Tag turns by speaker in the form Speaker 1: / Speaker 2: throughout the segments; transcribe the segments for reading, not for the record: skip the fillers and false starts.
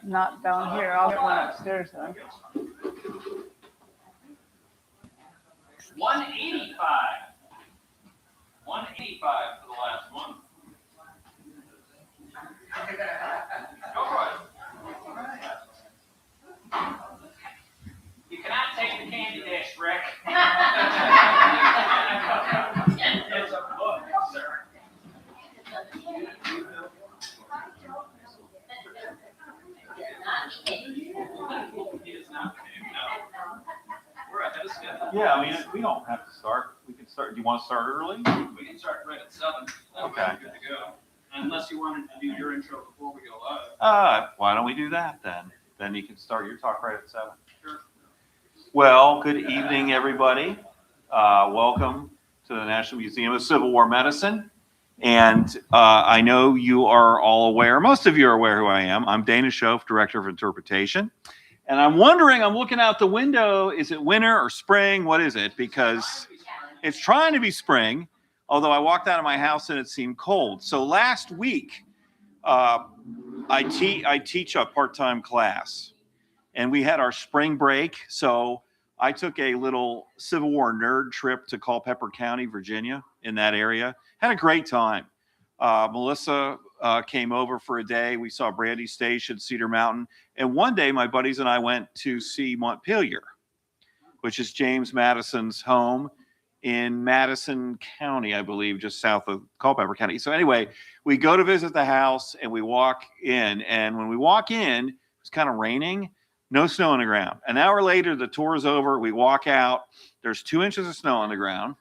Speaker 1: Not down here. I'll get one upstairs then.
Speaker 2: 185. 185 for the last one. Go for it. You cannot take the candy dish, Rick. It's a book, sir.
Speaker 3: Yeah, I mean, we don't have to start. We can start. Do you want to start early?
Speaker 2: We can start right at 7.
Speaker 3: Okay.
Speaker 2: Good to go. Unless you wanted to do your intro before we go live.
Speaker 3: Why don't we do that then? Then you can start your talk right at 7.
Speaker 2: Sure.
Speaker 3: Well, good evening, everybody. Welcome to the National Museum of Civil War Medicine. And I know you are all aware, most of you are aware who I am. I'm Dana Schoaf, Director of Interpretation. And I'm wondering, I'm looking out the window, is it winter or spring? What is it? Because it's trying to be spring, although I walked out of my house and it seemed cold. So last week, I teach a part-time class, and we had our spring break. So I took a little Civil War nerd trip to Culpeper County, Virginia, in that area. Had a great time. Melissa came over for a day. We saw Brandy Station, Cedar Mountain. And one day, my buddies and I went to see Montpelier, which is James Madison's home in Madison County, I believe, just south of Culpeper County. So anyway, we go to visit the house and we walk in. And when we walk in, it's kind of raining, no snow on the ground. An hour later, the tour is over. We walk out. There's 2 inches of snow on the ground.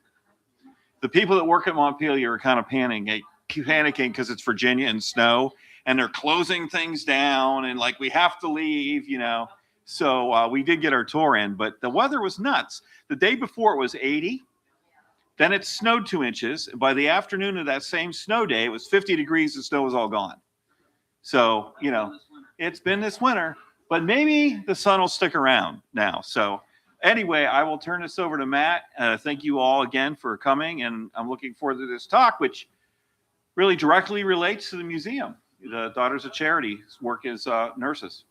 Speaker 3: The people that work at Montpelier are kind of panicking because it's Virginia and snow, and they're closing things down and like, we have to leave, you know. So we did get our tour in, but the weather was nuts. The day before it was 80. Then it snowed 2 inches. By the afternoon of that same snow day, it was 50 degrees. The snow was all gone. So, you know, it's been this winter, but maybe the sun will stick around now. So anyway, I will turn this over to Matt. Thank you all again for coming. And I'm looking forward to this talk, which really directly relates to the museum. The Daughters of Charity work as nurses.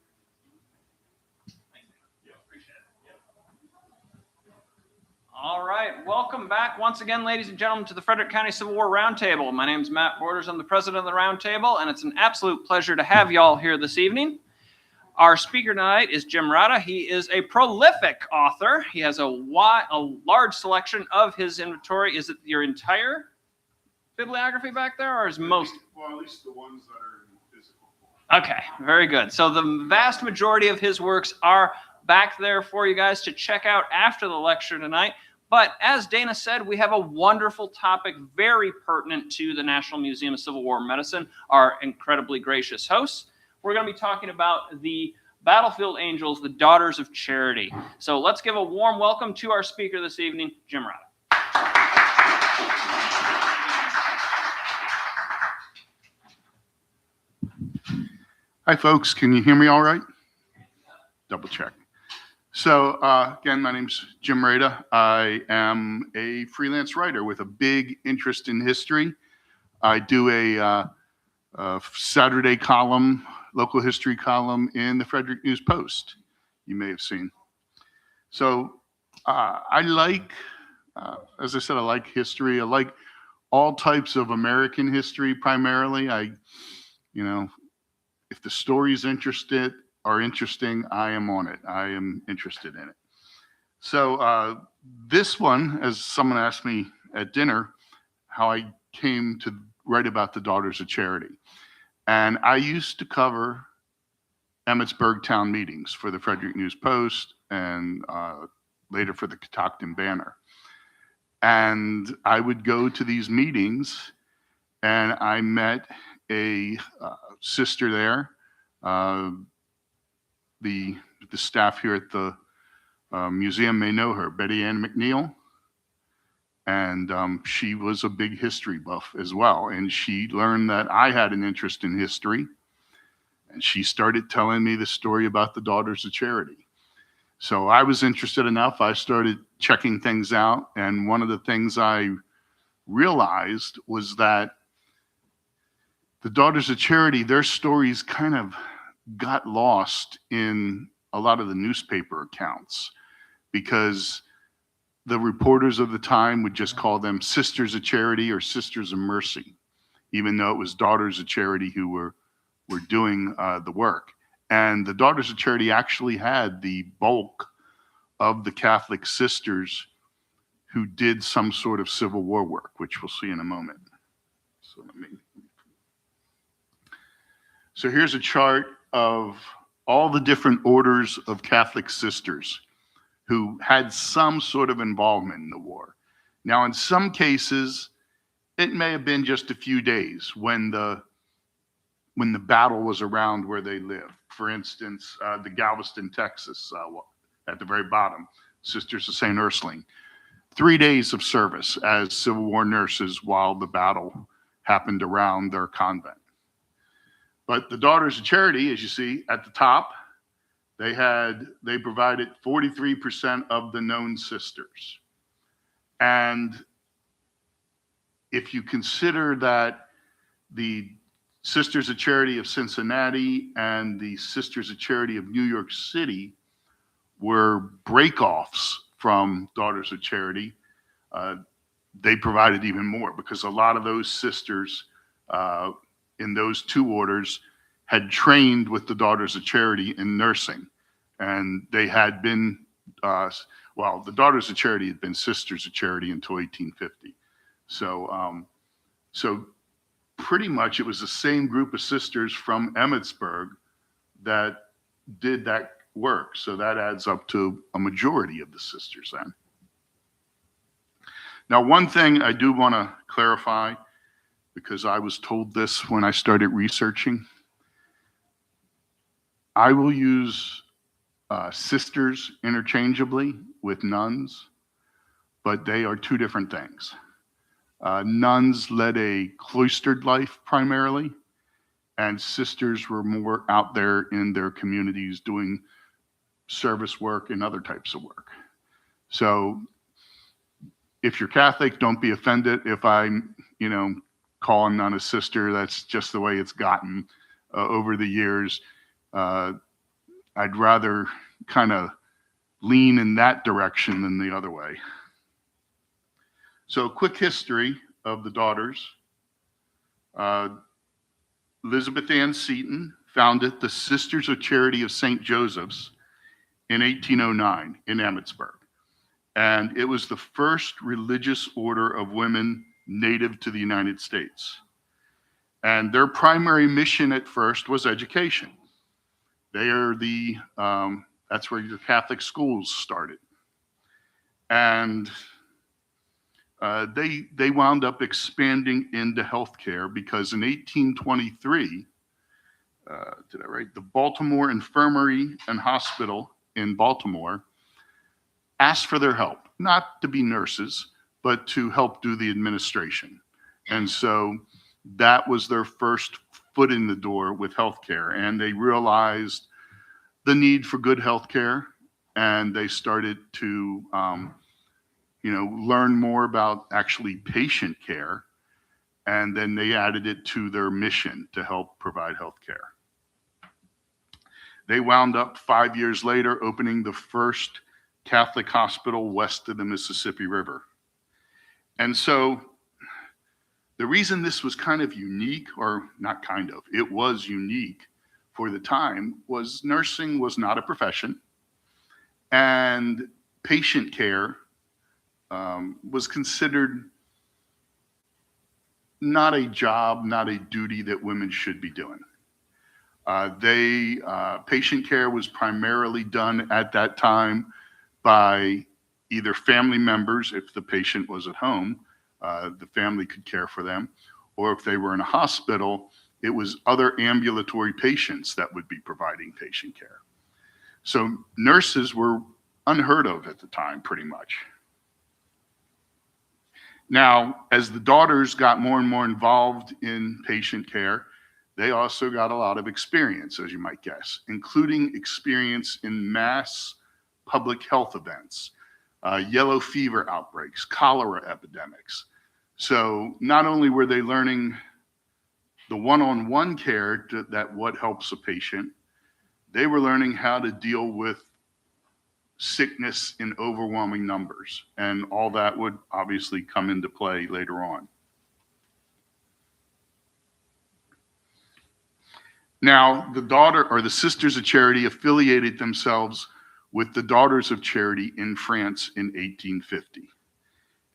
Speaker 2: All right, welcome back once again, ladies and gentlemen, to the Frederick County Civil War Roundtable. My name is Matt Borders. I'm the president of the Roundtable, and it's an absolute pleasure to have y'all here this evening. Our speaker tonight is Jim Rada. He is a prolific author. He has a large selection of his inventory. Is it your entire bibliography back there, or is most?
Speaker 4: Well, at least the ones that are in physical form.
Speaker 2: Okay, very good. So the vast majority of his works are back there for you guys to check out after the lecture tonight. But as Dana said, we have a wonderful topic, very pertinent to the National Museum of Civil War Medicine, our incredibly gracious hosts. We're going to be talking about the Battlefield Angels, the Daughters of Charity. So let's give a warm welcome to our speaker this evening, Jim Rada.
Speaker 4: Hi, folks. Can you hear me all right? Double check. So, again, my name's Jim Rada. I am a freelance writer with a big interest in history. I do a Saturday column, local history column in the Frederick News Post, you may have seen. So I like, as I said, I like history. I like all types of American history primarily. If the story's interesting, I am on it. I am interested in it. So this one, as someone asked me at dinner, how I came to write about the Daughters of Charity. And I used to cover Emmitsburg town meetings for the Frederick News Post and later for the Catoctin Banner. And I would go to these meetings, and I met a sister there. The staff here at the museum may know her, Betty Ann McNeil. And she was a big history buff as well. And she learned that I had an interest in history. And she started telling me the story about the Daughters of Charity. So I was interested enough. I started checking things out. And one of the things I realized was that The Daughters of Charity, their stories kind of got lost in a lot of the newspaper accounts because the reporters of the time would just call them Sisters of Charity or Sisters of Mercy, even though it was Daughters of Charity who were doing the work. And the Daughters of Charity actually had the bulk of the Catholic sisters who did some sort of Civil War work, which we'll see in a moment. So here's a chart of all the different orders of Catholic sisters who had some sort of involvement in the war. Now, in some cases, it may have been just a few days when the battle was around where they lived. For instance, the Galveston, Texas, at the very bottom, Sisters of St. Ursuline, 3 days of service as Civil War nurses while the battle happened around their convent. But the Daughters of Charity, as you see at the top, they provided 43% of the known sisters. And if you consider that the Sisters of Charity of Cincinnati and the Sisters of Charity of New York City were breakoffs from Daughters of Charity, they provided even more because a lot of those sisters in those two orders had trained with the Daughters of Charity in nursing. And they had been, the Daughters of Charity had been Sisters of Charity until 1850. So pretty much it was the same group of sisters from Emmitsburg that did that work. So that adds up to a majority of the sisters then. Now, one thing I do want to clarify, because I was told this when I started researching, I will use sisters interchangeably with nuns, but they are two different things. Nuns led a cloistered life primarily, and sisters were more out there in their communities doing service work and other types of work. So if you're Catholic, don't be offended if I'm, call a nun a sister. That's just the way it's gotten over the years. I'd rather kind of lean in that direction than the other way. So, quick history of the daughters. Elizabeth Ann Seton founded the Sisters of Charity of St. Joseph's in 1809 in Emmitsburg. And it was the first religious order of women native to the United States. And their primary mission at first was education. They are that's where the Catholic schools started. And they wound up expanding into healthcare because in 1823, the Baltimore Infirmary and Hospital in Baltimore asked for their help, not to be nurses, but to help do the administration. And so that was their first foot in the door with healthcare. And they realized the need for good healthcare, and they started to learn more about actually patient care, and then they added it to their mission to help provide health care. They wound up 5 years later opening the first Catholic hospital west of the Mississippi River. And so the reason this was kind of unique, or not kind of, it was unique for the time, was nursing was not a profession, and patient care was considered not a job, not a duty that women should be doing. Patient care was primarily done at that time by either family members. If the patient was at home, the family could care for them, or if they were in a hospital, it was other ambulatory patients that would be providing patient care. So nurses were unheard of at the time, pretty much. Now, as the daughters got more and more involved in patient care, they also got a lot of experience, as you might guess, including experience in mass public health events, yellow fever outbreaks, cholera epidemics. So not only were they learning the one-on-one care that what helps a patient. They were learning how to deal with sickness in overwhelming numbers, and all that would obviously come into play later on. Now, the Sisters of Charity affiliated themselves with the Daughters of Charity in France in 1850.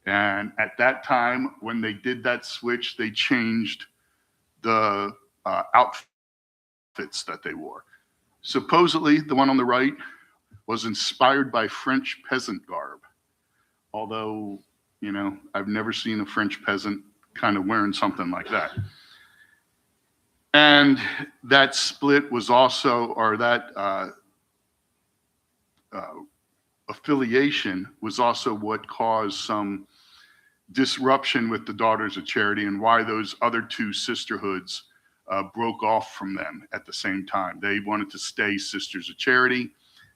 Speaker 4: And at that time, when they did that switch, they changed the outfits that they wore. Supposedly, the one on the right was inspired by French peasant garb. Although, I've never seen a French peasant kind of wearing something like that. And that split was also, or that affiliation was also what caused some disruption with the Daughters of Charity, and why those other two sisterhoods broke off from them at the same time. They wanted to stay Sisters of Charity,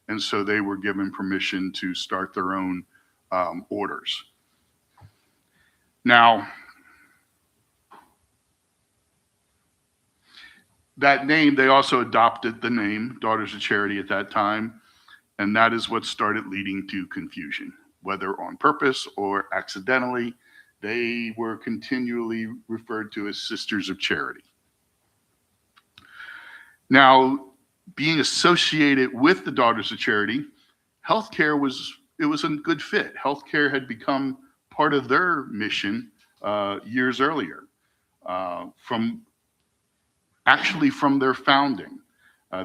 Speaker 4: and so they were given permission to start their own orders. Now, that name, they also adopted the name Daughters of Charity at that time, and that is what started leading to confusion. Whether on purpose or accidentally, they were continually referred to as Sisters of Charity. Now, being associated with the Daughters of Charity, healthcare was a good fit. Healthcare had become part of their mission years earlier, from their founding.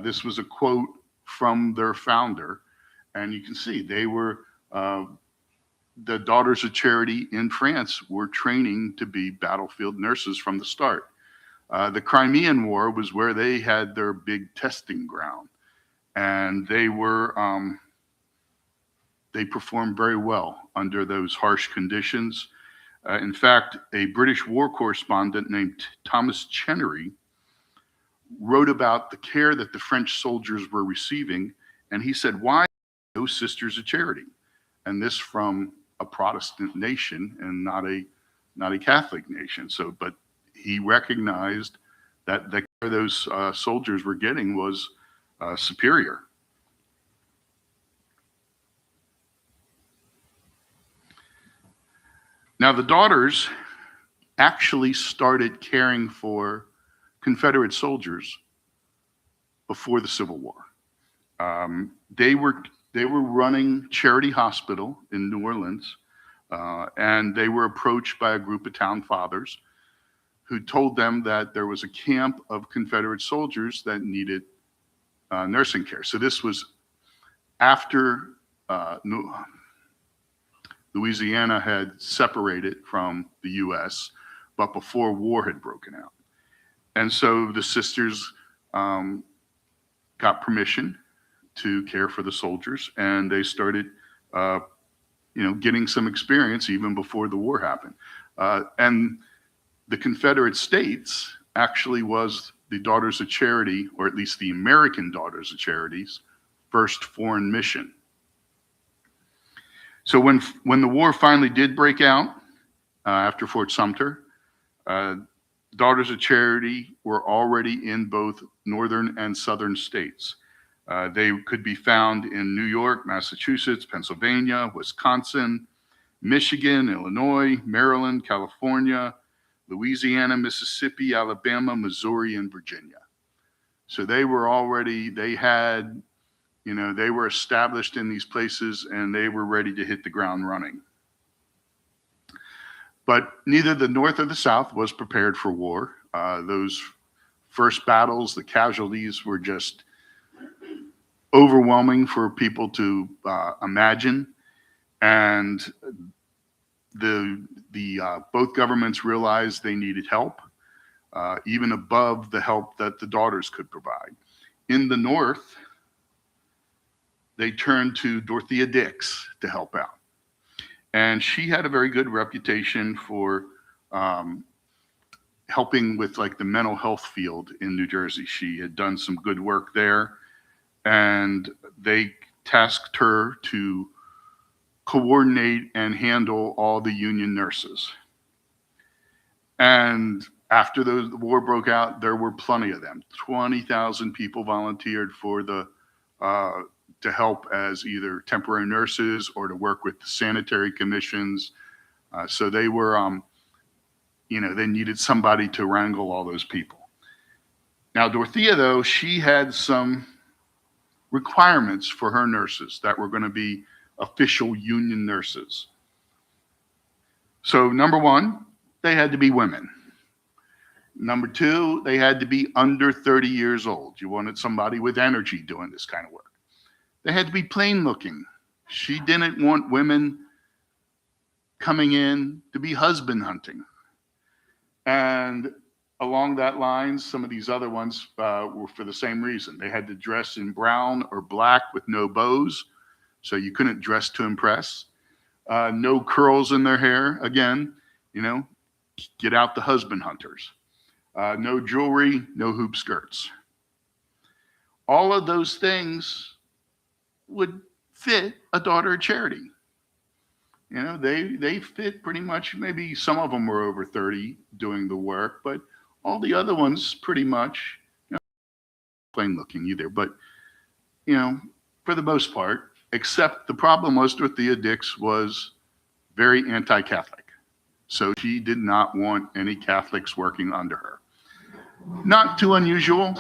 Speaker 4: This was a quote from their founder, and you can see they were the Daughters of Charity in France were training to be battlefield nurses from the start. The Crimean War was where they had their big testing ground, and they performed very well under those harsh conditions. In fact, a British war correspondent named Thomas Chenery wrote about the care that the French soldiers were receiving, and he said, "Why no Sisters of Charity?" And this from a Protestant nation and not a Catholic nation. So, but he recognized that the care those soldiers were getting was superior. Now, the Daughters actually started caring for Confederate soldiers before the Civil War. They were running Charity Hospital in New Orleans, and they were approached by a group of town fathers who told them that there was a camp of Confederate soldiers that needed nursing care. So this was after Louisiana had separated from the U.S., but before war had broken out. And so the sisters got permission to care for the soldiers, and they started, getting some experience even before the war happened. And the Confederate States actually was the Daughters of Charity, or at least the American Daughters of Charity's first foreign mission. So when the war finally did break out after Fort Sumter, Daughters of Charity were already in both northern and southern states. They could be found in New York, Massachusetts, Pennsylvania, Wisconsin, Michigan, Illinois, Maryland, California, Louisiana, Mississippi, Alabama, Missouri, and Virginia. So they were established in these places, and they were ready to hit the ground running. But neither the North or the South was prepared for war. Those first battles, the casualties were just overwhelming for people to imagine. And both governments realized they needed help, even above the help that the Daughters could provide. In the North, they turned to Dorothea Dix to help out. And she had a very good reputation for helping with like the mental health field in New Jersey. She had done some good work there, and they tasked her to coordinate and handle all the union nurses. And After the war broke out, there were plenty of them. 20,000 people volunteered for to help as either temporary nurses or to work with the sanitary commissions. So they were, they needed somebody to wrangle all those people. Now, Dorothea, though, she had some requirements for her nurses that were going to be official union nurses. So number one, they had to be women. Number two, they had to be under 30 years old. You wanted somebody with energy doing this kind of work. They had to be plain looking. She didn't want women coming in to be husband hunting. And along that line, some of these other ones were for the same reason. They had to dress in brown or black with no bows, so you couldn't dress to impress. No curls in their hair. Again, get out the husband hunters. No jewelry, no hoop skirts. All of those things would fit a daughter of charity. They fit pretty much. Maybe some of them were over 30 doing the work, but all the other ones pretty much, plain looking either. But, for the most part, except the problem was Dorothea Dix was very anti-Catholic. So she did not want any Catholics working under her. Not too unusual.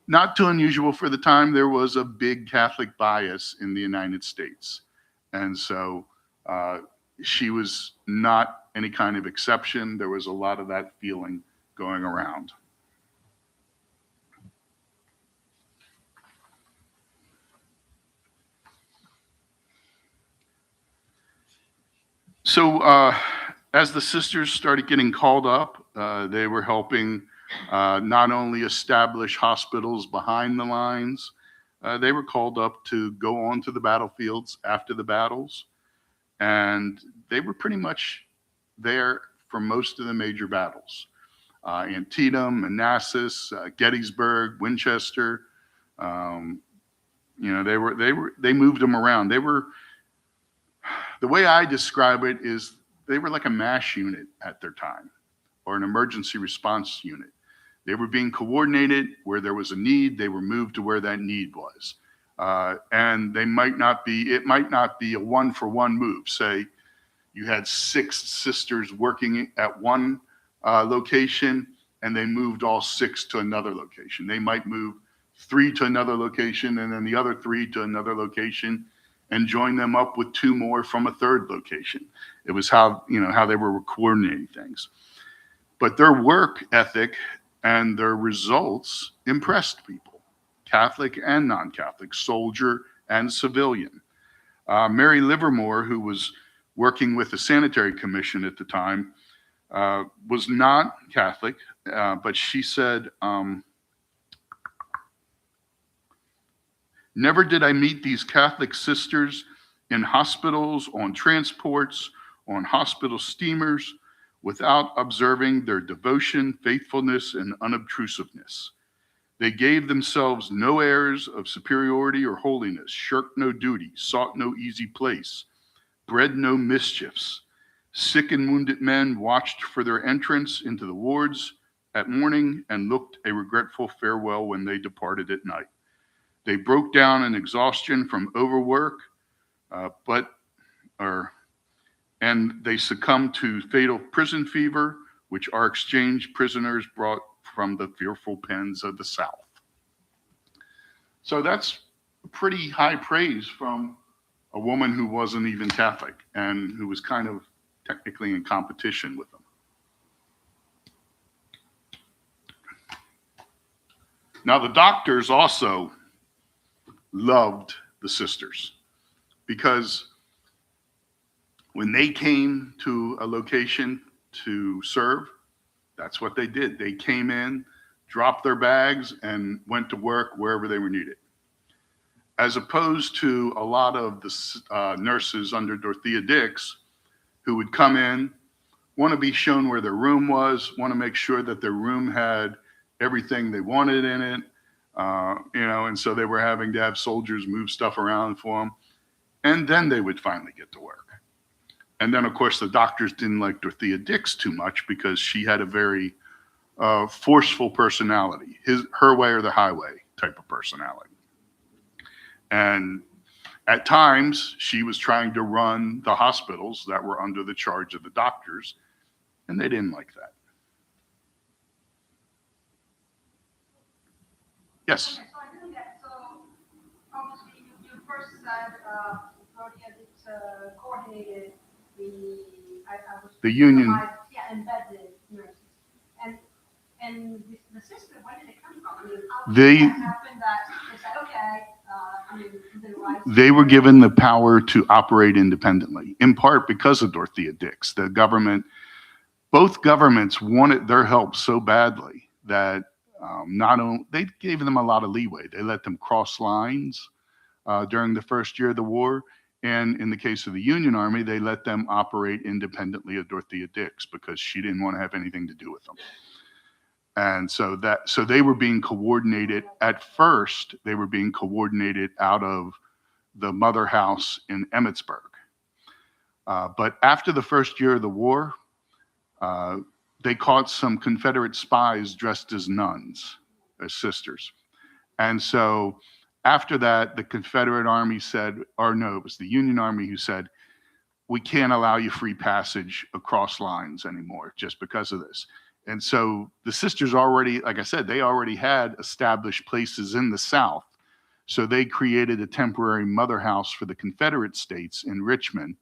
Speaker 4: Not too unusual for the time. There was a big Catholic bias in the United States. And so she was not any kind of exception. There was a lot of that feeling going around. So as the sisters started getting called up, they were helping not only establish hospitals behind the lines, they were called up to go on to the battlefields after the battles. And they were pretty much there for most of the major battles. Antietam, Manassas, Gettysburg, Winchester. They moved them around. The way I describe it is they were like a MASH unit at their time, or an emergency response unit. They were being coordinated. Where there was a need, they were moved to where that need was. And it might not be a 1-for-1 move. Say you had 6 sisters working at one location, and they moved all 6 to another location. They might move 3 to another location, and then the other 3 to another location, and join them up with 2 more from a third location. It was how they were coordinating things. But their work ethic and their results impressed people, Catholic and non-Catholic, soldier and civilian. Mary Livermore, who was working with the Sanitary Commission at the time, was not Catholic, but she said, "Never did I meet these Catholic sisters in hospitals, on transports, on hospital steamers, without observing their devotion, faithfulness, and unobtrusiveness. They gave themselves no airs of superiority or holiness, shirked no duty, sought no easy place, bred no mischiefs. Sick and wounded men watched for their entrance into the wards at morning and looked a regretful farewell when they departed at night. They broke down in exhaustion from overwork, and they succumbed to fatal prison fever, which our exchange prisoners brought from the fearful pens of the South." So that's pretty high praise from a woman who wasn't even Catholic and who was kind of technically in competition with them. Now, the doctors also loved the sisters, because when they came to a location to serve, that's what they did. They came in, dropped their bags, and went to work wherever they were needed. As opposed to a lot of the nurses under Dorothea Dix, who would come in, want to be shown where their room was, want to make sure that their room had everything they wanted in it, and so they were having to have soldiers move stuff around for them, and then they would finally get to work. And then, of course, the doctors didn't like Dorothea Dix too much because she had a very forceful personality, her way or the highway type of personality. And at times, she was trying to run the hospitals that were under the charge of the doctors, and they didn't like that. Yes?
Speaker 5: Okay, so I didn't get, so obviously you first said Dorothea Dix coordinated
Speaker 4: The union.
Speaker 5: Yeah, embedded nurses. And the system, where did it come from? I mean, how did that happen that they said, okay, I mean, the rights.
Speaker 4: They were given the power to operate independently, in part because of Dorothea Dix. The government, both governments wanted their help so badly that not only, they gave them a lot of leeway. They let them cross lines during the first year of the war. And in the case of the Union Army, they let them operate independently of Dorothea Dix because she didn't want to have anything to do with them. And so they were being coordinated. At first, they were being coordinated out of the mother house in Emmitsburg. But after the first year of the war, they caught some Confederate spies dressed as nuns, as sisters. And so after that, the Confederate Army said, or no, it was the Union Army who said, we can't allow you free passage across lines anymore just because of this. And so the sisters already, like I said, they already had established places in the South. So they created a temporary mother house for the Confederate states in Richmond.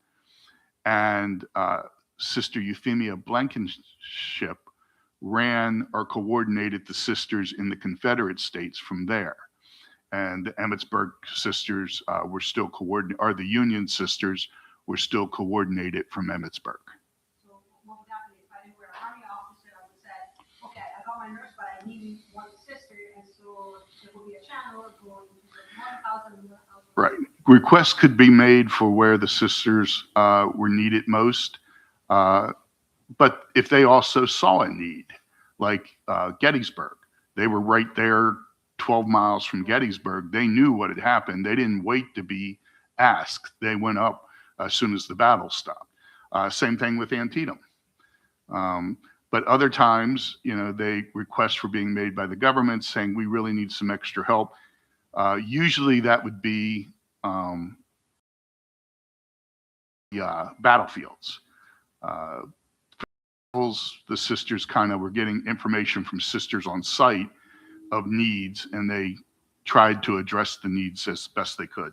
Speaker 4: And Sister Euphemia Blankenship ran or coordinated the sisters in the Confederate states from there. And the Emmitsburg sisters were still coordinated, or the Union sisters were still coordinated from Emmitsburg.
Speaker 5: So what would happen if I were an army officer? I would say, okay, I got my nurse, but I need one sister, and so there will be a channel going to the one house and another house.
Speaker 4: Right. Requests could be made for where the sisters were needed most. But if they also saw a need, like Gettysburg, they were right there 12 miles from Gettysburg. They knew what had happened. They didn't wait to be asked. They went up as soon as the battle stopped. Same thing with Antietam. But other times, they requests were being made by the government saying, we really need some extra help. Usually that would be battlefields. The sisters kind of were getting information from sisters on site of needs, and they tried to address the needs as best they could.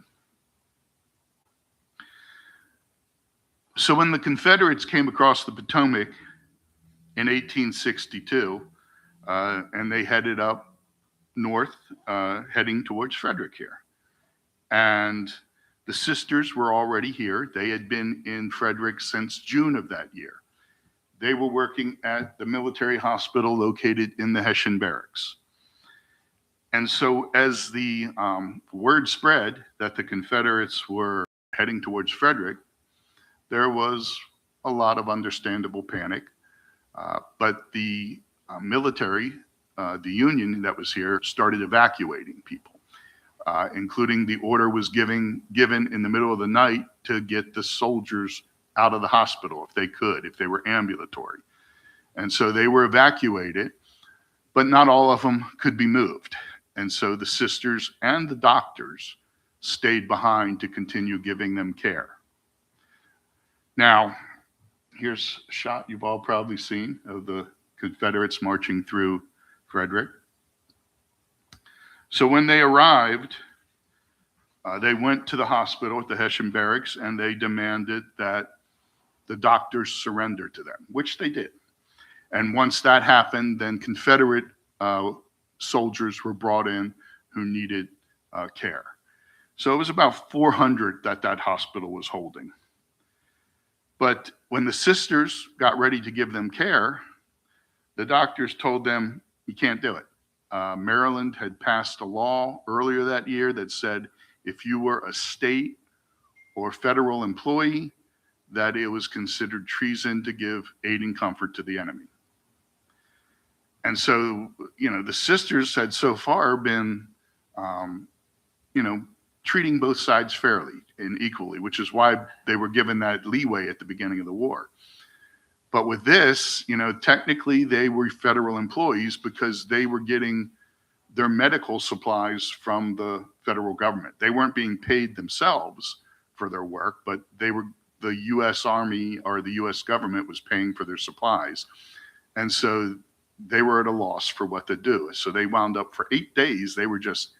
Speaker 4: So when the Confederates came across the Potomac in 1862, and they headed up north, heading towards Frederick here. And the sisters were already here. They had been in Frederick since June of that year. They were working at the military hospital located in the Hessian barracks. And so as the word spread that the Confederates were heading towards Frederick, there was a lot of understandable panic. But the military, the Union that was here, started evacuating people, including the order was given in the middle of the night to get the soldiers out of the hospital if they could, if they were ambulatory. And so they were evacuated, but not all of them could be moved. And so the sisters and the doctors stayed behind to continue giving them care. Now, here's a shot you've all probably seen of the Confederates marching through Frederick. So when they arrived, they went to the hospital at the Hessian barracks and they demanded that the doctors surrender to them, which they did. And once that happened, then Confederate soldiers were brought in who needed care. So it was about 400 that hospital was holding. But when the sisters got ready to give them care, the doctors told them, you can't do it. Maryland had passed a law earlier that year that said if you were a state or federal employee, that it was considered treason to give aid and comfort to the enemy. And so, the sisters had so far been, treating both sides fairly, and equally, which is why they were given that leeway at the beginning of the war. But with this, technically they were federal employees because they were getting their medical supplies from the federal government. They weren't being paid themselves for their work, but the U.S. Army or the U.S. government was paying for their supplies. And so they were at a loss for what to do. So they wound up for 8 days, they were just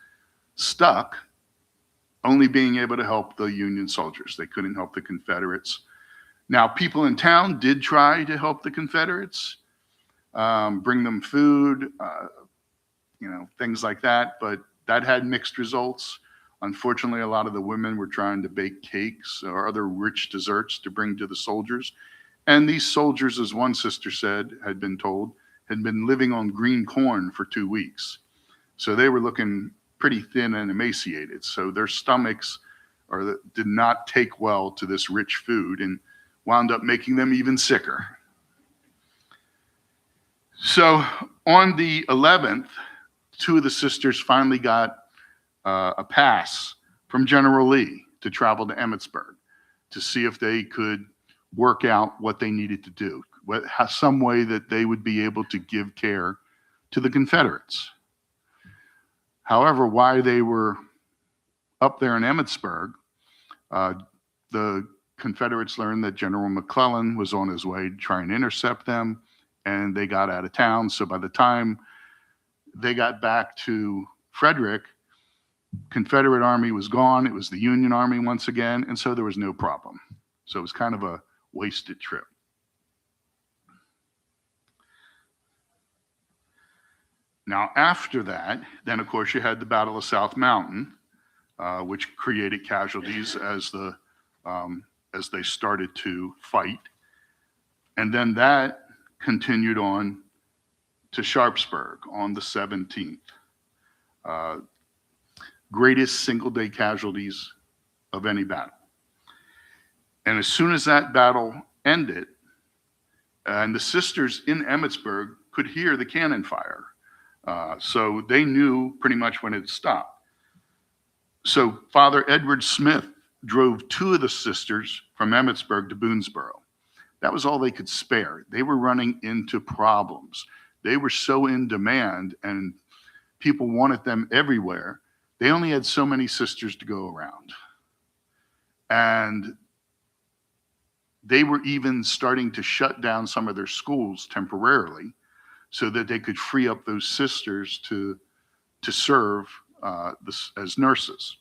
Speaker 4: stuck, only being able to help the Union soldiers. They couldn't help the Confederates. Now, people in town did try to help the Confederates, bring them food, things like that, but that had mixed results. Unfortunately, a lot of the women were trying to bake cakes or other rich desserts to bring to the soldiers. And these soldiers, as one sister said, had been told, had been living on green corn for 2 weeks. So they were looking pretty thin and emaciated. So their stomachs did not take well to this rich food and wound up making them even sicker. So on the 11th, 2 of the sisters finally got a pass from General Lee to travel to Emmitsburg to see if they could work out what they needed to do, some way that they would be able to give care to the Confederates. However, while they were up there in Emmitsburg, the Confederates learned that General McClellan was on his way to try and intercept them, and they got out of town. So by the time they got back to Frederick, Confederate Army was gone. It was the Union Army once again, and so there was no problem. So it was kind of a wasted trip. Now, after that, then of course you had the Battle of South Mountain, which created casualties as they started to fight, and then that continued on to Sharpsburg on the 17th. Greatest single-day casualties of any battle. And as soon as that battle ended, and the sisters in Emmitsburg could hear the cannon fire, so they knew pretty much when it stopped. So Father Edward Smith drove 2 of the sisters from Emmitsburg to Boonesboro. That was all they could spare. They were running into problems. They were so in demand and people wanted them everywhere. They only had so many sisters to go around. And they were even starting to shut down some of their schools temporarily so that they could free up those sisters to serve as nurses.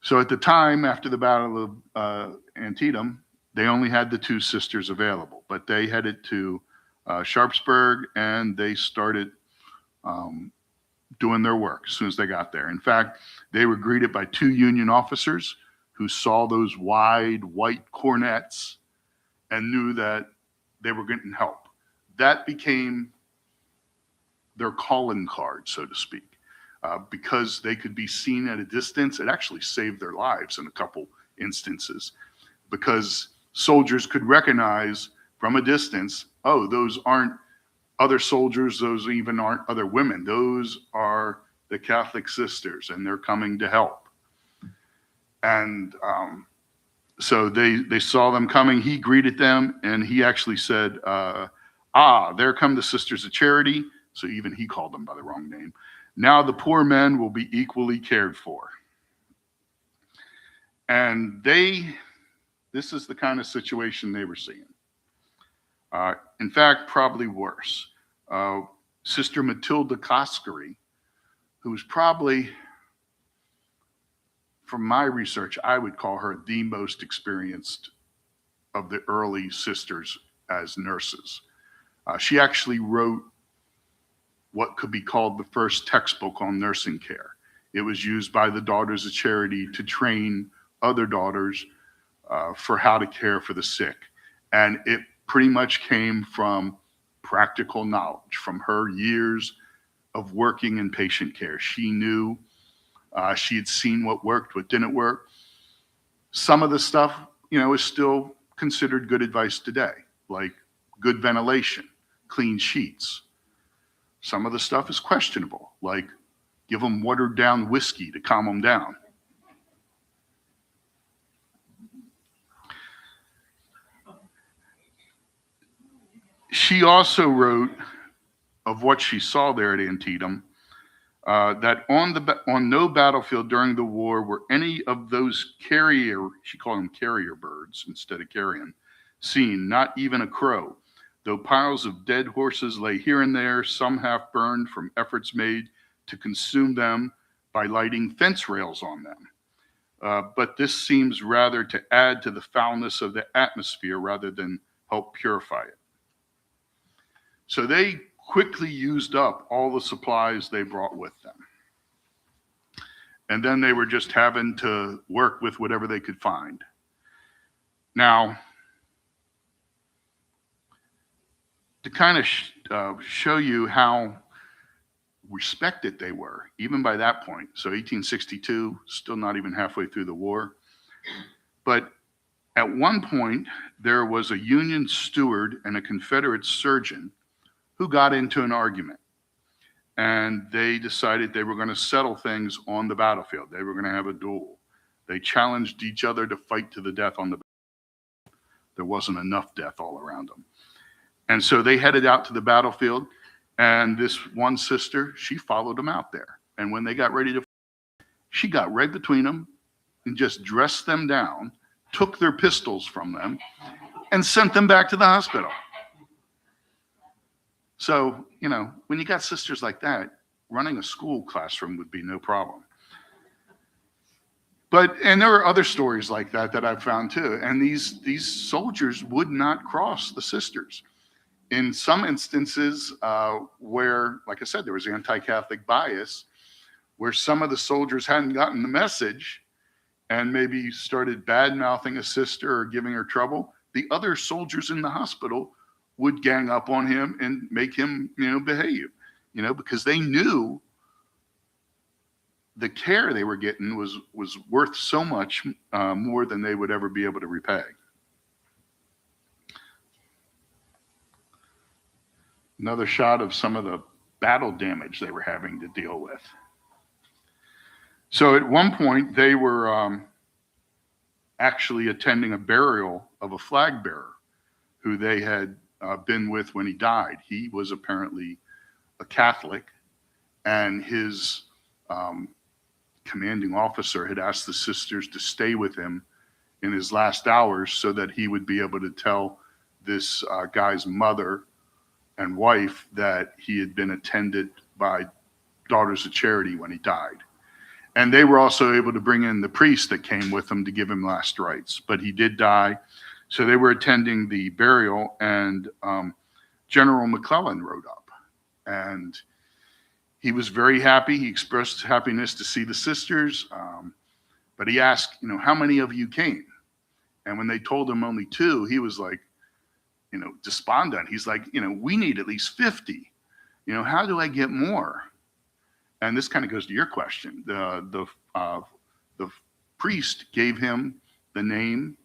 Speaker 4: So at the time, after the Battle of Antietam, they only had the 2 sisters available, but they headed to Sharpsburg and they started doing their work as soon as they got there. In fact, they were greeted by 2 Union officers who saw those wide white cornets and knew that they were getting help. That became their calling card, so to speak. Because they could be seen at a distance, it actually saved their lives in a couple instances, because soldiers could recognize from a distance, oh, those aren't other soldiers, those even aren't other women, those are the Catholic sisters and they're coming to help. And so they saw them coming, he greeted them, and he actually said, there come the Sisters of Charity. So even he called them by the wrong name. Now the poor men will be equally cared for. And this is the kind of situation they were seeing. In fact, probably worse. Sister Matilda Coskery, who was probably, from my research, I would call her the most experienced of the early sisters as nurses. She actually wrote what could be called the first textbook on nursing care. It was used by the Daughters of Charity to train other daughters for how to care for the sick. And it pretty much came from practical knowledge from her years of working in patient care. She knew, she had seen what worked, what didn't work. Some of the stuff, is still considered good advice today, like good ventilation, clean sheets. Some of the stuff is questionable, like give them watered down whiskey to calm them down. She also wrote of what she saw there at Antietam, that on no battlefield during the war were any of those she called them carrier birds instead of carrion, seen, not even a crow, though piles of dead horses lay here and there, some half burned from efforts made to consume them by lighting fence rails on them. But this seems rather to add to the foulness of the atmosphere rather than help purify it. So they quickly used up all the supplies they brought with them. And then they were just having to work with whatever they could find. Now, to kind of show you how respected they were, even by that point. So 1862, still not even halfway through the war. But at one point, there was a Union steward and a Confederate surgeon who got into an argument. And they decided they were going to settle things on the battlefield. They were going to have a duel. They challenged each other to fight to the death on the battlefield. There wasn't enough death all around them. And so they headed out to the battlefield, and this one sister, she followed them out there. And when they got ready to fight, she got right between them and just dressed them down, took their pistols from them, and sent them back to the hospital. So, you know, when you got sisters like that, running a school classroom would be no problem. And there are other stories like that I've found too. And these soldiers would not cross the sisters. In some instances where, like I said, there was anti-Catholic bias, where some of the soldiers hadn't gotten the message and maybe started bad-mouthing a sister or giving her trouble, the other soldiers in the hospital would gang up on him and make him, behave, because they knew the care they were getting was worth so much more than they would ever be able to repay. Another shot of some of the battle damage they were having to deal with. So at one point, they were actually attending a burial of a flag bearer who they had been with when he died. He was apparently a Catholic, and his commanding officer had asked the sisters to stay with him in his last hours so that he would be able to tell this guy's mother and wife that he had been attended by Daughters of Charity when he died. And they were also able to bring in the priest that came with him to give him last rites, but he did die. So they were attending the burial, and General McClellan rode up, and he was very happy. He expressed happiness to see the sisters, but he asked, how many of you came? And when they told him only 2, he was like, despondent. He's like, we need at least 50. How do I get more? And this kind of goes to your question. The priest gave him the name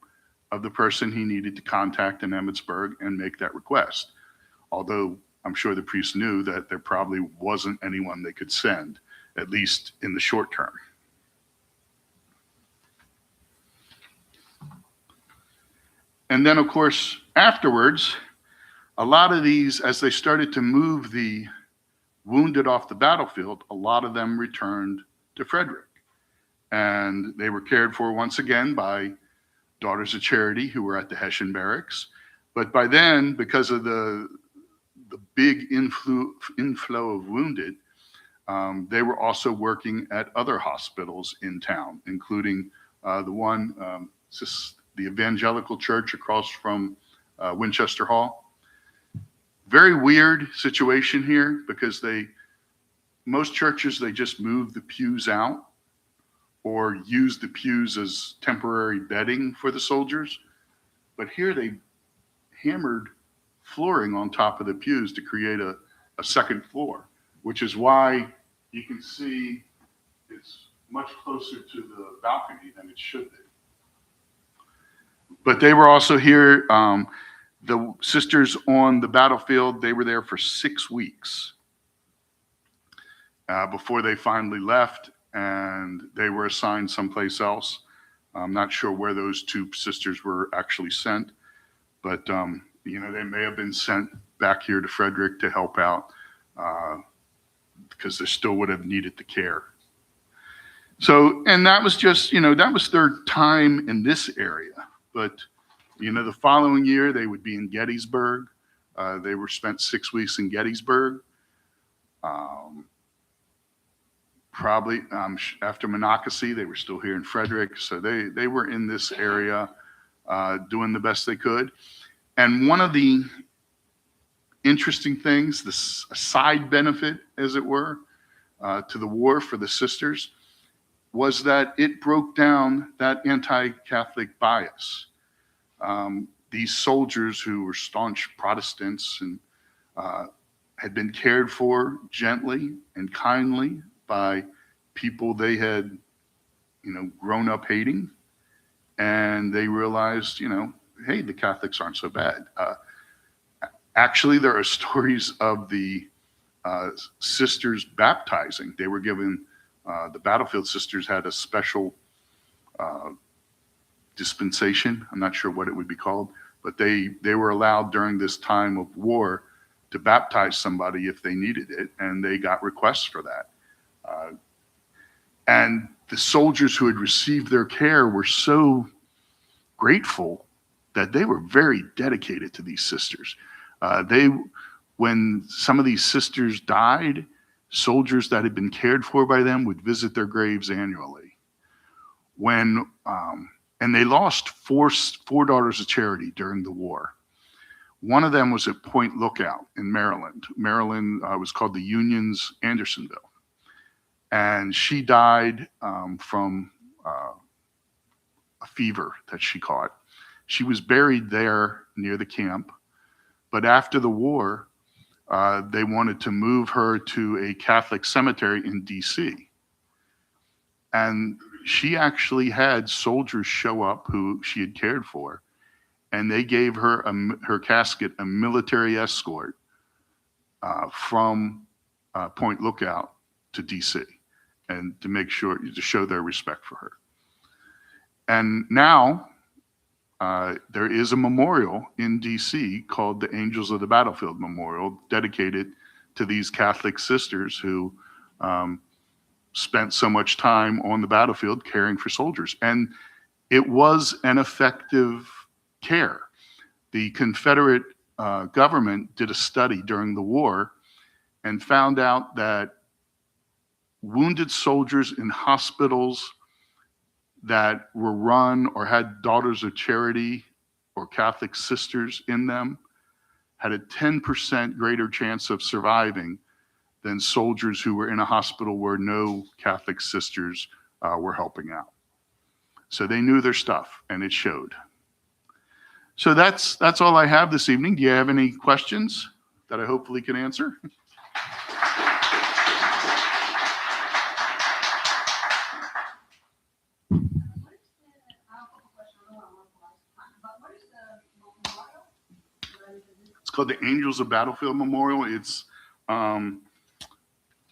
Speaker 4: of the person he needed to contact in Emmitsburg and make that request. Although I'm sure the priest knew that there probably wasn't anyone they could send, at least in the short term. And then, of course, afterwards, a lot of these, as they started to move the wounded off the battlefield, a lot of them returned to Frederick. And they were cared for once again by Daughters of Charity, who were at the Hessian barracks. But by then, because of the big inflow of wounded, they were also working at other hospitals in town, including the Evangelical Church across from Winchester Hall. Very weird situation here, because most churches, they just move the pews out or use the pews as temporary bedding for the soldiers. But here they hammered flooring on top of the pews to create a second floor, which is why you can see it's much closer to the balcony than it should be. But they were also here. The sisters on the battlefield, they were there for 6 weeks before they finally left, and they were assigned someplace else. I'm not sure where those 2 sisters were actually sent, but they may have been sent back here to Frederick to help out because they still would have needed the care. So, and that was just, that was their time in this area. But, the following year they would be in Gettysburg. They were spent 6 weeks in Gettysburg. Probably after Monocacy, they were still here in Frederick. So they were in this area doing the best they could. And one of the interesting things, this side benefit, as it were, to the war for the sisters, was that it broke down that anti-Catholic bias. These soldiers who were staunch Protestants and had been cared for gently and kindly by people they had, grown up hating. And they realized, hey, the Catholics aren't so bad. Actually, there are stories of the sisters baptizing. They were given, the battlefield sisters had a special dispensation. I'm not sure what it would be called, but they were allowed during this time of war to baptize somebody if they needed it, and they got requests for that. And the soldiers who had received their care were so grateful that they were very dedicated to these sisters. When some of these sisters died, soldiers that had been cared for by them would visit their graves annually. And they lost four daughters of charity during the war. One of them was at Point Lookout in Maryland. Maryland was called the Union's Andersonville. And she died from a fever that she caught. She was buried there near the camp. But after the war, they wanted to move her to a Catholic cemetery in D.C. And she actually had soldiers show up who she had cared for, and they gave her her casket a military escort from Point Lookout to D.C. and to show their respect for her. And now there is a memorial in D.C. called the Angels of the Battlefield Memorial, dedicated to these Catholic sisters who spent so much time on the battlefield caring for soldiers. And it was an effective care. The Confederate government did a study during the war and found out that wounded soldiers in hospitals that were run or had daughters of charity or Catholic sisters in them had a 10% greater chance of surviving than soldiers who were in a hospital where no Catholic sisters were helping out. So they knew their stuff, and it showed. So that's all I have this evening. Do you have any questions that I hopefully can answer? It's called the Angels of Battlefield Memorial. It's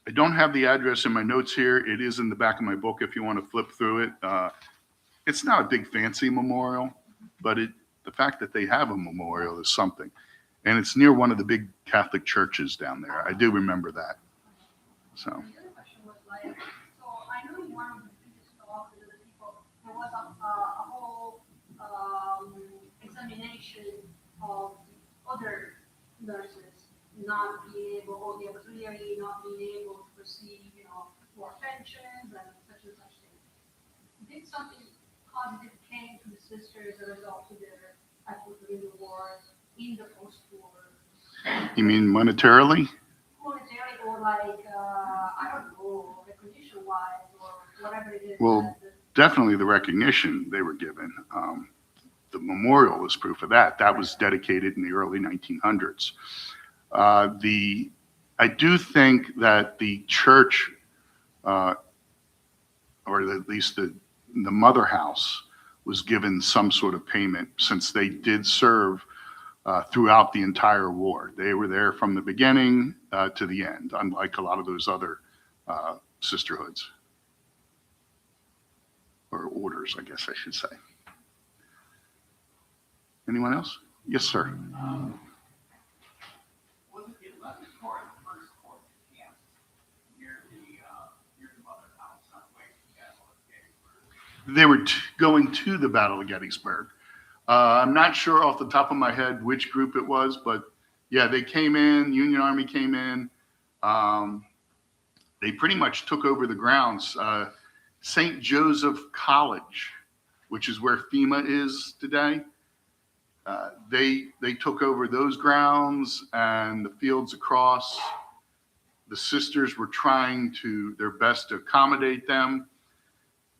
Speaker 4: I don't have the address in my notes here. It is in the back of my book if you want to flip through it. It's not a big fancy memorial, but the fact that they have a memorial is something. And it's near one of the big Catholic churches down there. I do remember that. So.
Speaker 5: The other question was so I know in one of the previous talks with the people, there was a whole examination of other nurses not being able, or the auxiliary not being able to receive, more pensions and such things. Did something positive came to the sisters as a result of their efforts in the war, in the post-war?
Speaker 4: You mean monetarily?
Speaker 5: Monetarily, or I don't know, recognition-wise, or whatever it is.
Speaker 4: Well, definitely the recognition they were given. The memorial is proof of that. That was dedicated in the early 1900s. I do think that the church, or at least the mother house, was given some sort of payment since they did serve throughout the entire war. They were there from the beginning to the end, unlike a lot of those other sisterhoods, or orders, I guess I should say. Anyone else? Yes, sir. they were going to the Battle of Gettysburg. I'm not sure off the top of my head which group it was, but yeah, they came in, Union Army came in. They pretty much took over the grounds. St. Joseph College, which is where FEMA is today, they took over those grounds and the fields across. The sisters were trying their best to accommodate them.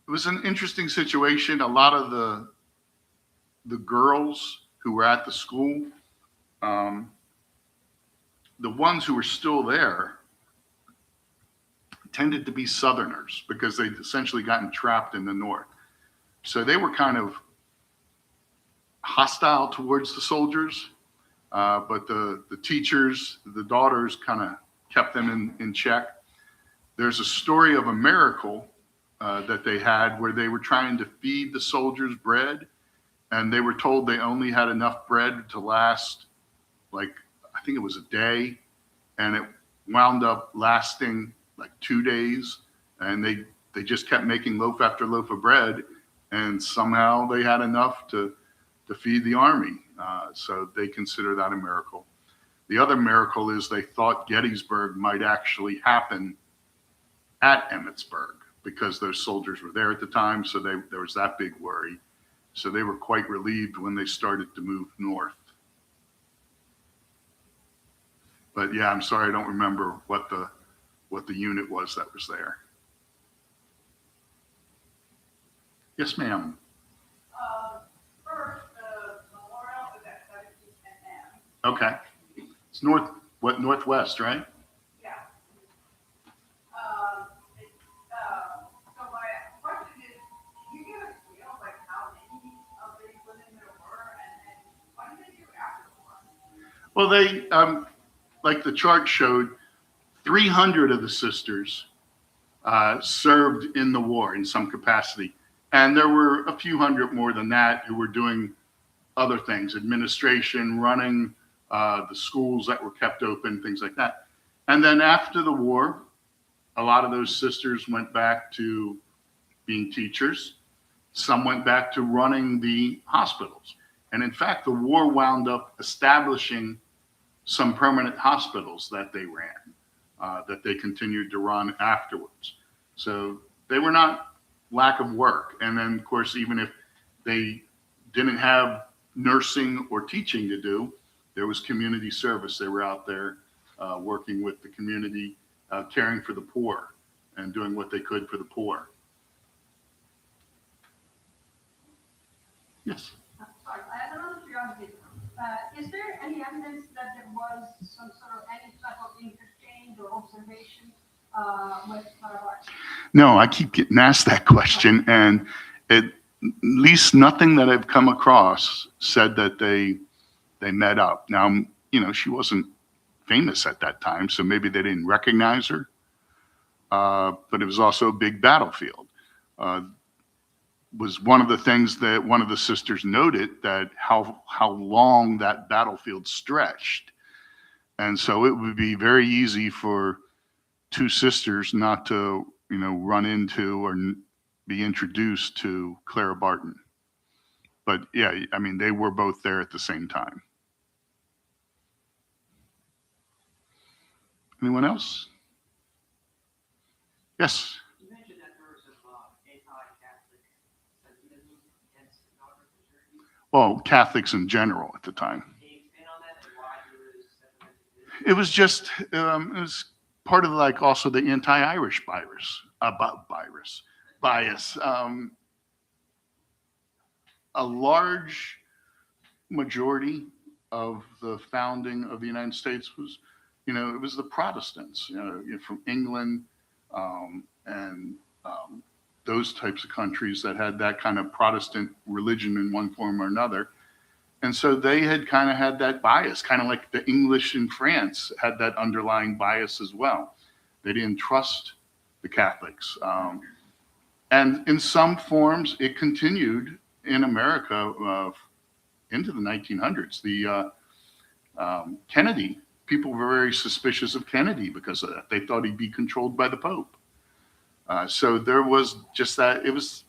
Speaker 4: It was an interesting situation. A lot of the girls who were at the school, the ones who were still there tended to be Southerners because they'd essentially gotten trapped in the North. So they were kind of hostile towards the soldiers, but the teachers, the daughters kind of kept them in check. There's a story of a miracle that they had where they were trying to feed the soldiers bread, and they were told they only had enough bread to last, like, I think it was a day, and it wound up lasting like 2 days, and they just kept making loaf after loaf of bread, and somehow they had enough to feed the army. So they consider that a miracle. The other miracle is they thought Gettysburg might actually happen at Emmitsburg because those soldiers were there at the time, so there was that big worry. So they were quite relieved when they started to move north. But yeah, I'm sorry, I don't remember what the unit was that was there. Yes, ma'am.
Speaker 6: First, the memorial is at 1710 M.
Speaker 4: Okay. It's northwest, right?
Speaker 6: Yeah. So my question is, can you give a scale of like how many of these women there were, and what did they do after the war?
Speaker 4: Well, they, like the chart showed, 300 of the sisters served in the war in some capacity. And there were a few hundred more than that who were doing other things, administration, running the schools that were kept open, things like that. And then after the war, a lot of those sisters went back to being teachers. Some went back to running the hospitals. And in fact, the war wound up establishing some permanent hospitals that they ran, that they continued to run afterwards. So they were not lack of work. And then, of course, even if they didn't have nursing or teaching to do, there was community service. They were out there working with the community, caring for the poor and doing what they could for the poor. Yes.
Speaker 5: Sorry, I have another curiosity. Is there any evidence that there was some sort of any type of interchange or observation with Frederick?
Speaker 4: No, I keep getting asked that question, and at least nothing that I've come across said that they met up. Now, you know, she wasn't famous at that time, so maybe they didn't recognize her. But it was also a big battlefield. Was one of the things that one of the sisters noted, that how long that battlefield stretched. And so it would be very easy for two sisters not to, you know, run into or be introduced to Clara Barton. But yeah, I mean, they were both there at the same time. Anyone else? Yes.
Speaker 7: You mentioned that there was some anti-Catholic sentiment against the daughter of the church.
Speaker 4: Well, Catholics in general at the time.
Speaker 7: Can you expand on that and why there was sentiment?
Speaker 4: It was just, it was part of like also the anti-Irish bias. A large majority of the founding of the United States was, you know, it was the Protestants, you know, from England and those types of countries that had that kind of Protestant religion in one form or another. And so they had kind of had that bias, kind of like the English in France had that underlying bias as well. They didn't trust the Catholics. And in some forms, it continued in America into the 1900s. The Kennedy, people were very suspicious of Kennedy because of that. They thought he'd be controlled by the Pope. So there was just that. It was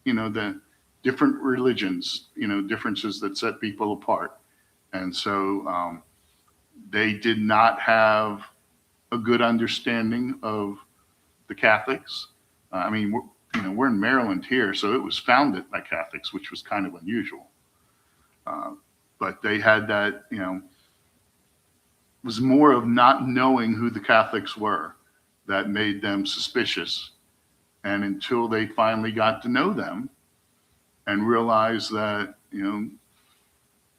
Speaker 4: the different religions, differences that set people apart. And so they did not have a good understanding of the Catholics. I mean, we're in Maryland here, so it was founded by Catholics, which was kind of unusual. But they had that, was more of not knowing who the Catholics were that made them suspicious. And until they finally got to know them and realized that,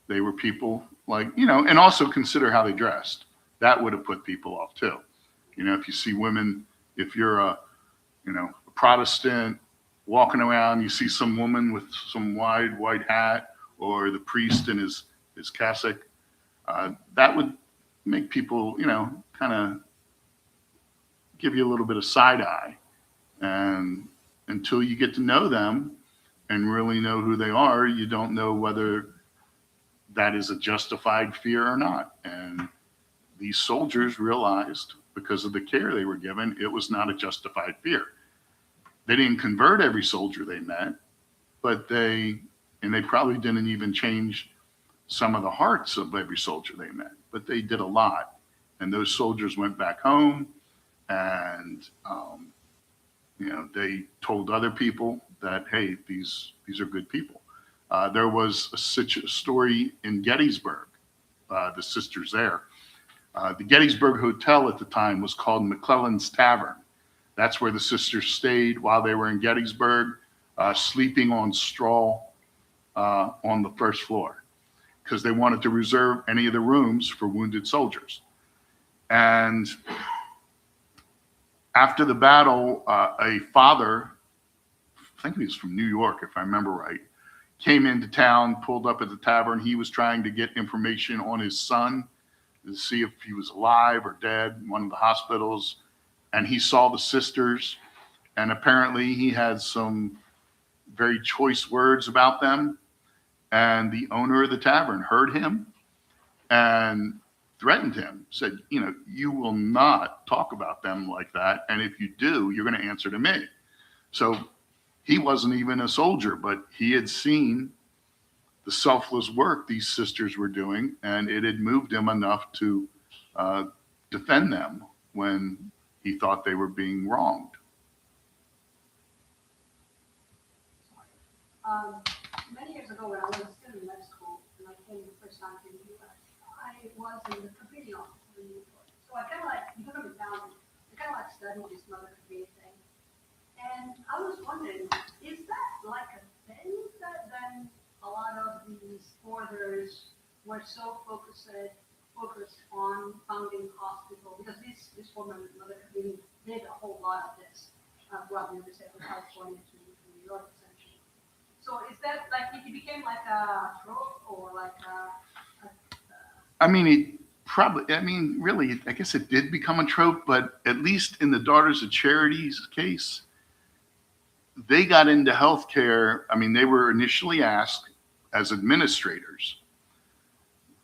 Speaker 4: they were people like, and also consider how they dressed. That would have put people off too. If you see women, if you're a Protestant walking around, you see some woman with some wide white hat or the priest in his cassock, that would make people, kind of give you a little bit of side eye. And until you get to know them and really know who they are, you don't know whether that is a justified fear or not. And these soldiers realized, because of the care they were given, it was not a justified fear. They didn't convert every soldier they met, but they probably didn't even change some of the hearts of every soldier they met, but they did a lot. And those soldiers went back home and, they told other people that, hey, these are good people. There was a story in Gettysburg, the sisters there. The Gettysburg Hotel at the time was called McClellan's Tavern. That's where the sisters stayed while they were in Gettysburg, sleeping on straw on the first floor, because they wanted to reserve any of the rooms for wounded soldiers. And after the battle, a father, I think he was from New York, if I remember right, came into town, pulled up at the tavern. He was trying to get information on his son to see if he was alive or dead in one of the hospitals. And he saw the sisters, and apparently he had some very choice words about them. And the owner of the tavern heard him and threatened him, said, you will not talk about them like that. And if you do, you're going to answer to me. So he wasn't even a soldier, but he had seen the selfless work these sisters were doing, and it had moved him enough to defend them when he thought they were being wronged.
Speaker 5: Many years ago, when I was still in med school, and I came the first time to the U.S., I was in the computing office in New York. So I kind of because I'm Italian, I kind of studied this mother computing thing. And I was wondering, is that like a thing that then a lot of these orders were so focused on founding hospital? Because this woman, Mother Computing, did a whole lot of this throughout the United States, from California to New York, essentially. So is that like it became like a trope or like
Speaker 4: really, I guess it did become a trope, but at least in the Daughters of Charity's case, they got into healthcare. I mean, they were initially asked as administrators,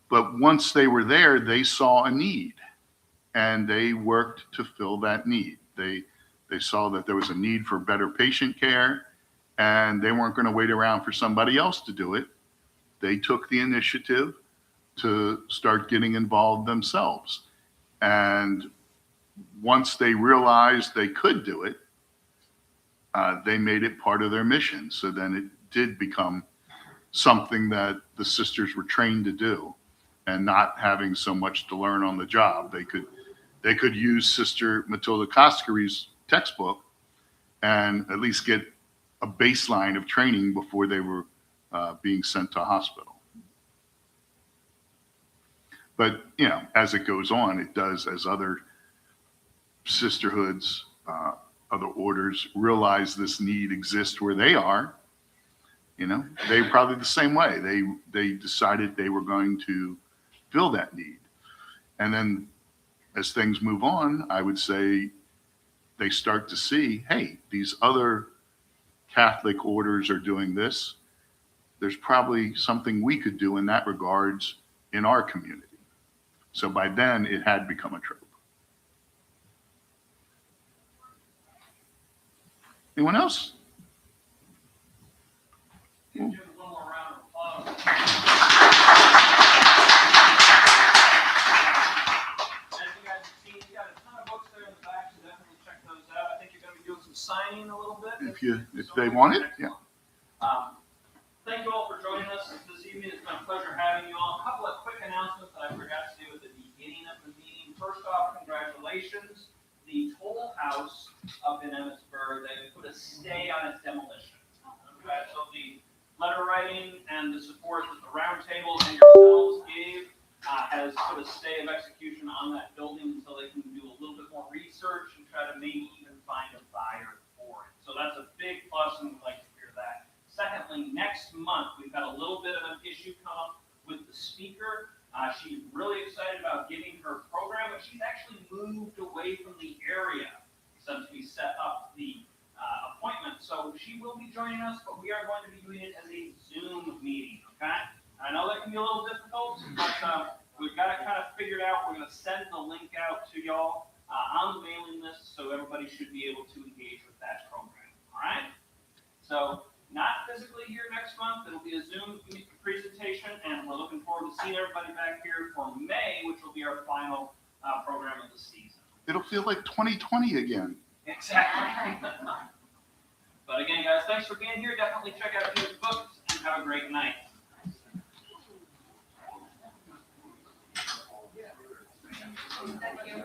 Speaker 4: but once they were there, they saw a need and they worked to fill that need. They saw that there was a need for better patient care, and they weren't going to wait around for somebody else to do it. They took the initiative to start getting involved themselves. And once they realized they could do it, they made it part of their mission. So then it did become something that the sisters were trained to do, and not having so much to learn on the job. They could use Sister Matilda Coscary's textbook and at least get a baseline of training before they were being sent to a hospital. But, as it goes on, it does, as other sisterhoods, other orders realize this need exists where they are, they probably the same way. They decided they were going to fill that need. And then as things move on, I would say they start to see, hey, these other Catholic orders are doing this. There's probably something we could do in that regards in our community. So by then it had become a trope. Anyone else?
Speaker 2: signing a little bit.
Speaker 4: If they want it, yeah.
Speaker 2: Thank you all for joining us this evening. It's been a pleasure having you all. A couple of quick announcements that I forgot to do at the beginning of the meeting. First off, congratulations. The Toll House up in Emmitsburg, they put a stay on its demolition. Okay, so the letter writing and the support that the Roundtable and yourselves gave has put a stay of execution on that building until they can do a little bit more research and try to maybe even find a buyer for it. So that's a big plus, and we'd like to hear that. Secondly, next month, we've got a little bit of an issue come up with the speaker. She's really excited about giving her program, but she's actually moved away from the area since we set up the appointment. So she will be joining us, but we are going to be doing it as a Zoom meeting, okay? I know that can be a little difficult, but we've got it kind of figured out. We're going to send the link out to y'all on the mailing list, so everybody should be able to engage with that program, all right? So not physically here next month. It'll be a Zoom presentation, and we're looking forward to seeing everybody back here for May, which will be our final program of the season.
Speaker 4: It'll feel like 2020 again.
Speaker 2: Exactly. But again, guys, thanks for being here. Definitely check out Peter's books, and have a great night.
Speaker 5: Thank you.